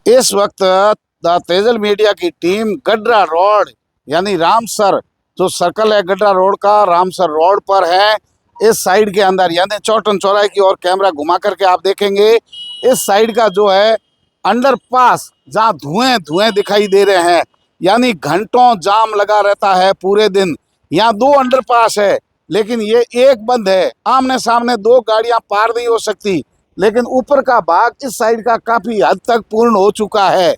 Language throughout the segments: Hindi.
इस वक्त द तेजल मीडिया की टीम गड्रा रोड यानी रामसर जो सर्कल है गड्रा रोड का रामसर रोड पर है। इस साइड के अंदर यानी चौटन चौराहे की ओर कैमरा घुमा करके आप देखेंगे इस साइड का जो है अंडरपास जहां धुएं धुएं दिखाई दे रहे हैं, यानी घंटों जाम लगा रहता है पूरे दिन। यहाँ दो अंडरपास है लेकिन ये एक बंद है, आमने सामने दो गाड़ियां पार नहीं हो सकती। लेकिन ऊपर का भाग इस साइड का काफी हद तक पूर्ण हो चुका है।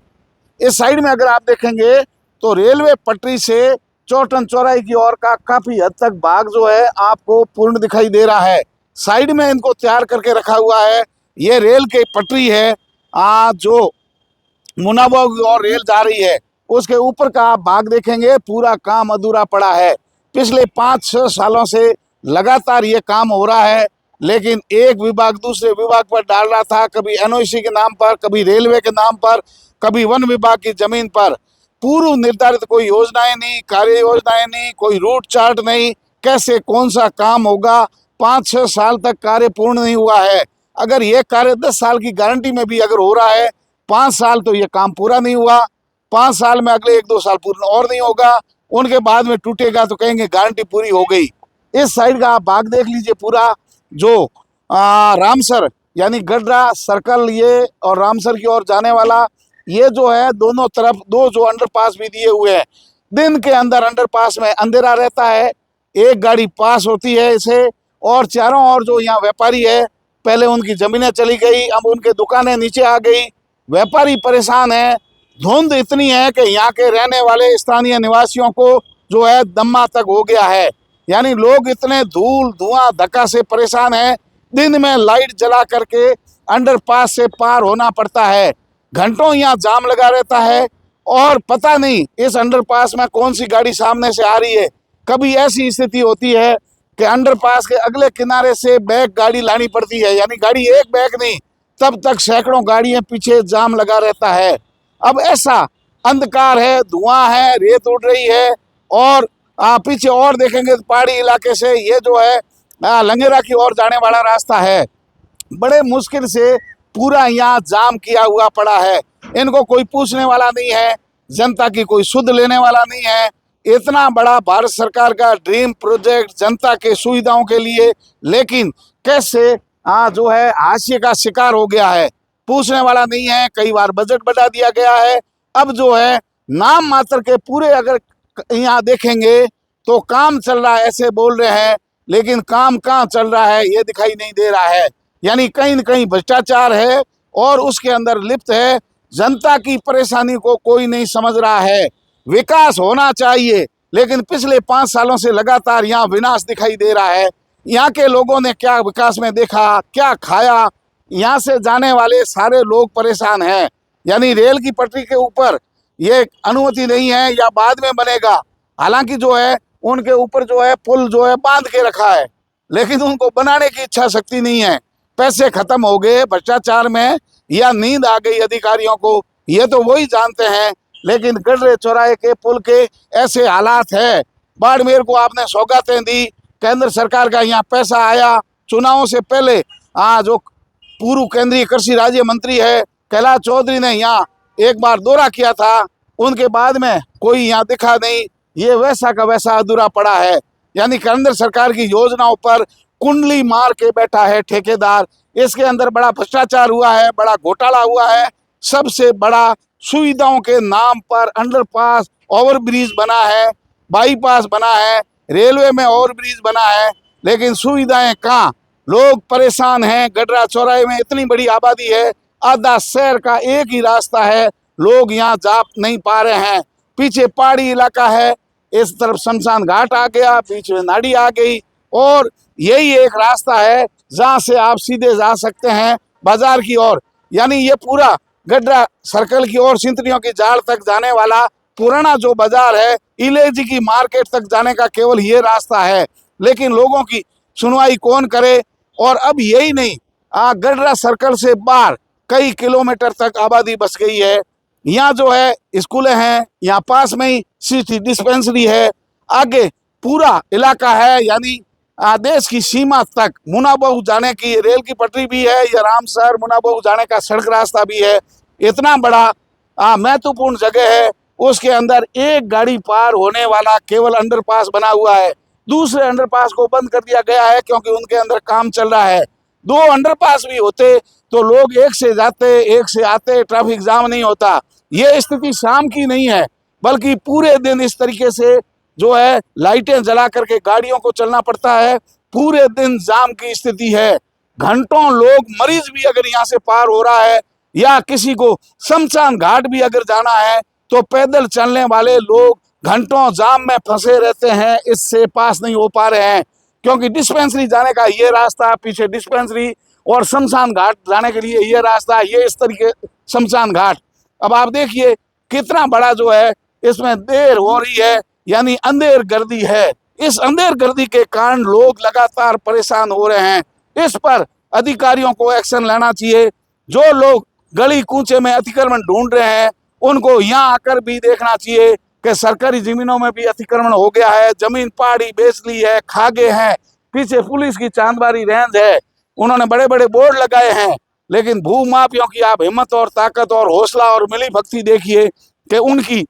इस साइड में अगर आप देखेंगे तो रेलवे पटरी से चौटन चौराहे की ओर का काफी हद तक भाग जो है आपको पूर्ण दिखाई दे रहा है। साइड में इनको तैयार करके रखा हुआ है। ये रेल की पटरी है जो मुनाबो की ओर रेल जा रही है, उसके ऊपर का आप भाग देखेंगे पूरा काम अधूरा पड़ा है। पिछले 5-6 सालों से लगातार ये काम हो रहा है, लेकिन एक विभाग दूसरे विभाग पर डाल रहा था, कभी एनओसी के नाम पर, कभी रेलवे के नाम पर, कभी वन विभाग की जमीन पर। पूर्व निर्धारित कोई योजनाएं नहीं, कार्य योजनाएं नहीं, कोई रूट चार्ट नहीं, कैसे कौन सा काम होगा। 5-6 साल तक कार्य पूर्ण नहीं हुआ है। अगर ये कार्य 10 साल की गारंटी में भी अगर हो रहा है, 5 साल तो ये काम पूरा नहीं हुआ। 5 साल में अगले 1-2 साल पूर्ण और नहीं होगा, उनके बाद में टूटेगा तो कहेंगे गारंटी पूरी हो गई। इस साइड का आप भाग देख लीजिए, पूरा जो रामसर यानी गड्रा सर्कल ये और रामसर की ओर जाने वाला ये जो है दोनों तरफ दो जो अंडरपास भी दिए हुए हैं। दिन के अंदर अंडरपास में अंधेरा रहता है, एक गाड़ी पास होती है इसे, और चारों ओर जो यहाँ व्यापारी है, पहले उनकी जमीनें चली गई, अब उनके दुकानें नीचे आ गई, व्यापारी परेशान है। धुंध इतनी है कि यहाँ के रहने वाले स्थानीय निवासियों को जो है दम्मा तक हो गया है। यानी लोग इतने धूल धुआं धक्का से परेशान हैं, दिन में लाइट जला करके अंडरपास से पार होना पड़ता है। घंटों यहाँ जाम लगा रहता है और पता नहीं इस अंडरपास में कौन सी गाड़ी सामने से आ रही है। कभी ऐसी स्थिति होती है कि अंडरपास के अगले किनारे से बैक गाड़ी लानी पड़ती है, यानी गाड़ी एक बैक नहीं, तब तक सैकड़ों गाड़ियां पीछे जाम लगा रहता है। अब ऐसा अंधकार है, धुआं है, रेत उड़ रही है, और पीछे और देखेंगे तो पहाड़ी इलाके से ये जो है लंगेरा की ओर जाने वाला रास्ता है। बड़े मुश्किल से पूरा यहाँ जाम किया हुआ पड़ा है। इनको कोई पूछने वाला नहीं है, जनता की कोई सुध लेने वाला नहीं है। इतना बड़ा भारत सरकार का ड्रीम प्रोजेक्ट जनता के सुविधाओं के लिए, लेकिन कैसे जो है हाशिए का शिकार हो गया है, पूछने वाला नहीं है। कई बार बजट बढ़ा दिया गया है। अब जो है नाम मात्र के पूरे अगर यहाँ देखेंगे तो काम चल रहा है ऐसे बोल रहे हैं, लेकिन काम कहाँ चल रहा है ये दिखाई नहीं दे रहा है। यानी कहीं न कहीं भ्रष्टाचार है और उसके अंदर लिप्त है। जनता की परेशानी को कोई नहीं समझ रहा है। विकास होना चाहिए, लेकिन पिछले 5 सालों से लगातार यहाँ विनाश दिखाई दे रहा है। यहाँ के लोगों ने क्या विकास में देखा, क्या खाया, यहाँ से जाने वाले सारे लोग परेशान हैं। यानी रेल की पटरी के ऊपर ये अनुमति नहीं है या बाद में बनेगा। हालांकि जो है उनके ऊपर जो है पुल जो है बांध के रखा है, लेकिन उनको बनाने की इच्छा शक्ति नहीं है। पैसे खत्म हो गए भ्रष्टाचार में या नींद आ गई अधिकारियों को, ये तो वही जानते हैं। लेकिन गडरे चौराहे के पुल के ऐसे हालात है। बाड़मेर को आपने सौगातें दी, केंद्र सरकार का यहाँ पैसा आया। चुनावों से पहले जो पूर्व केंद्रीय कृषि राज्य मंत्री है कैलाश चौधरी ने यहाँ एक बार दौरा किया था, उनके बाद में कोई यहाँ दिखा नहीं। ये वैसा का वैसा अधूरा पड़ा है। यानी केंद्र सरकार की योजनाओं पर कुंडली मार के बैठा है ठेकेदार। इसके अंदर बड़ा भ्रष्टाचार हुआ है, बड़ा घोटाला हुआ है। सबसे बड़ा सुविधाओं के नाम पर अंडरपास, ओवरब्रिज बना है, बाईपास बना है, रेलवे में ओवरब्रिज बना है, लेकिन सुविधाएं कहाँ। लोग परेशान हैं। गडरा चौराहे में इतनी बड़ी आबादी है, आधा शहर का एक ही रास्ता है, लोग यहाँ जा नहीं पा रहे हैं। पीछे पहाड़ी इलाका है, इस तरफ शमशान घाट आ गया, बीच में नाड़ी आ गई, और यही एक रास्ता है जहाँ से आप सीधे जा सकते हैं बाजार की ओर। यानी ये पूरा गड्रा सर्कल की ओर सिंतरियों की जाड़ तक जाने वाला पुराना जो बाजार है, इलेजी की मार्केट तक जाने का केवल ये रास्ता है। लेकिन लोगों की सुनवाई कौन करे। और अब यही नहीं, गडरा सर्कल से बाहर कई किलोमीटर तक आबादी बस गई है। यहाँ जो है स्कूलें हैं, यहाँ पास में ही सिटी डिस्पेंसरी है, आगे पूरा इलाका है। यानी देश की सीमा तक मुनाबो जाने की रेल की पटरी भी है, या रामसर मुनाबो जाने का सड़क रास्ता भी है। इतना बड़ा महत्वपूर्ण जगह है, उसके अंदर एक गाड़ी पार होने वाला केवल अंडरपास बना हुआ है। दूसरे अंडरपास को बंद कर दिया गया है क्योंकि उनके अंदर काम चल रहा है। दो अंडरपास भी होते तो लोग एक से जाते एक से आते, ट्रैफिक जाम नहीं होता। ये स्थिति शाम की नहीं है, बल्कि पूरे दिन इस तरीके से जो है लाइटें जला करके गाड़ियों को चलना पड़ता है। पूरे दिन जाम की स्थिति है। घंटों लोग, मरीज भी अगर यहाँ से पार हो रहा है या किसी को शमशान घाट भी अगर जाना है तो पैदल चलने वाले लोग घंटों जाम में फंसे रहते हैं, इससे पास नहीं हो पा रहे हैं। क्योंकि डिस्पेंसरी जाने का ये रास्ता, पीछे डिस्पेंसरी, और शमशान घाट जाने के लिए ये रास्ता, ये इस तरीके शमशान घाट। अब आप देखिए कितना बड़ा जो है इसमें देर हो रही है, यानी अंधेर गर्दी है। इस अंधेर गर्दी के कारण लोग लगातार परेशान हो रहे हैं। इस पर अधिकारियों को एक्शन लेना चाहिए। जो लोग गली कूचे में अतिक्रमण ढूंढ रहे हैं उनको यहाँ आकर भी देखना चाहिए कि सरकारी जमीनों में भी अतिक्रमण हो गया है, जमीन पहाड़ी बेच ली है, खागे हैं, पीछे पुलिस की चांदबारी रेंज है, उन्होंने बड़े बड़े बोर्ड लगाए हैं। लेकिन भूमाफियों की आप हिम्मत और ताकत और हौसला और मिली भक्ति देखिए कि उनकी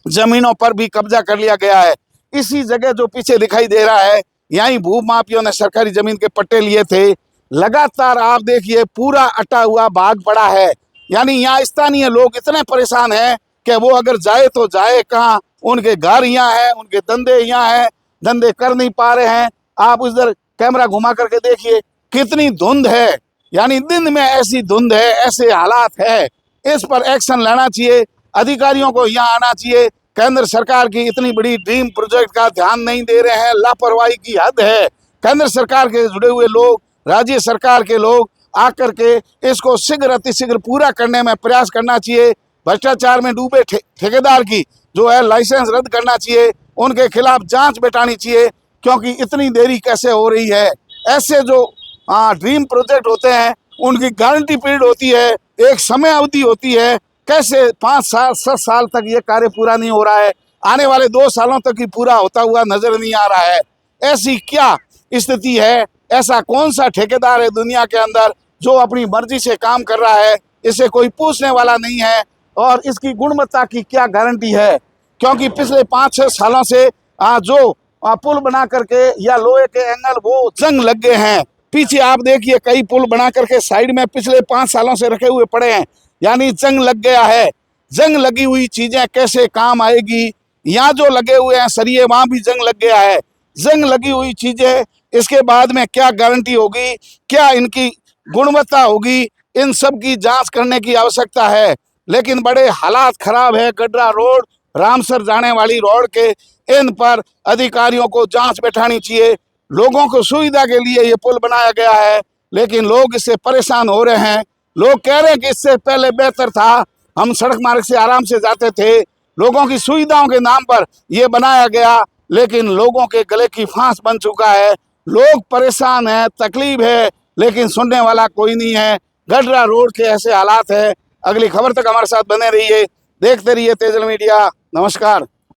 जमीनों पर भी कब्जा कर लिया गया है। इसी जगह जो पीछे दिखाई दे रहा है, यहीं भूमाफियों ने सरकारी जमीन के पट्टे लिए थे। लगातार आप देखिए पूरा अटा हुआ भाग पड़ा है, यानी यहाँ स्थानीय लोग इतने परेशान हैं कि वो अगर जाए तो जाए कहाँ। उनके घर यहाँ है, उनके धंधे यहाँ है, धंधे कर नहीं पा रहे हैं। आप उधर कैमरा घुमा करके देखिए कितनी धुंध है, यानी दिन में ऐसी धुंध है, ऐसे हालात है। इस पर एक्शन लेना चाहिए, अधिकारियों को यहाँ आना चाहिए। केंद्र सरकार की इतनी बड़ी ड्रीम प्रोजेक्ट का ध्यान नहीं दे रहे हैं, लापरवाही की हद है। केंद्र सरकार के जुड़े हुए लोग, राज्य सरकार के लोग आकर के इसको शीघ्र अतिशीघ्र पूरा करने में प्रयास करना चाहिए। भ्रष्टाचार में डूबे ठेकेदार की जो है लाइसेंस रद्द करना चाहिए, उनके खिलाफ जांच बैठानी चाहिए, क्योंकि इतनी देरी कैसे हो रही है। ऐसे जो ड्रीम प्रोजेक्ट होते हैं उनकी गारंटी पीरियड होती है, एक समय अवधि होती है। कैसे 5 साल 7 साल तक ये कार्य पूरा नहीं हो रहा है, आने वाले 2 सालों तक ही पूरा होता हुआ नजर नहीं आ रहा है। ऐसी क्या स्थिति है? ऐसा कौन सा ठेकेदार है दुनिया के अंदर जो अपनी मर्जी से काम कर रहा है, इसे कोई पूछने वाला नहीं है? और इसकी गुणवत्ता की क्या गारंटी है? क्योंकि पिछले 5-6 सालों से जो पुल बना करके या लोहे के एंगल वो जंग लग गए हैं। पीछे आप देखिए कई पुल बना करके साइड में पिछले 5 सालों से रखे हुए पड़े हैं, यानी जंग लग गया है। जंग लगी हुई चीजें कैसे काम आएगी? यहाँ जो लगे हुए हैं सरिये, वहां भी जंग लग गया है। जंग लगी हुई चीजें इसके बाद में क्या गारंटी होगी, क्या इनकी गुणवत्ता होगी, इन सब की जांच करने की आवश्यकता है। लेकिन बड़े हालात खराब है गड्ढा रोड, रामसर जाने वाली रोड के। इन पर अधिकारियों को जांच बैठानी चाहिए। लोगों को सुविधा के लिए ये पुल बनाया गया है, लेकिन लोग इससे परेशान हो रहे हैं। लोग कह रहे हैं कि इससे पहले बेहतर था, हम सड़क मार्ग से आराम से जाते थे। लोगों की सुविधाओं के नाम पर यह बनाया गया, लेकिन लोगों के गले की फांस बन चुका है। लोग परेशान हैं, तकलीफ है, लेकिन सुनने वाला कोई नहीं है। गड्ढा रोड के ऐसे हालात है। अगली खबर तक हमारे साथ बने रहिए, देखते रहिए तेजल मीडिया। नमस्कार।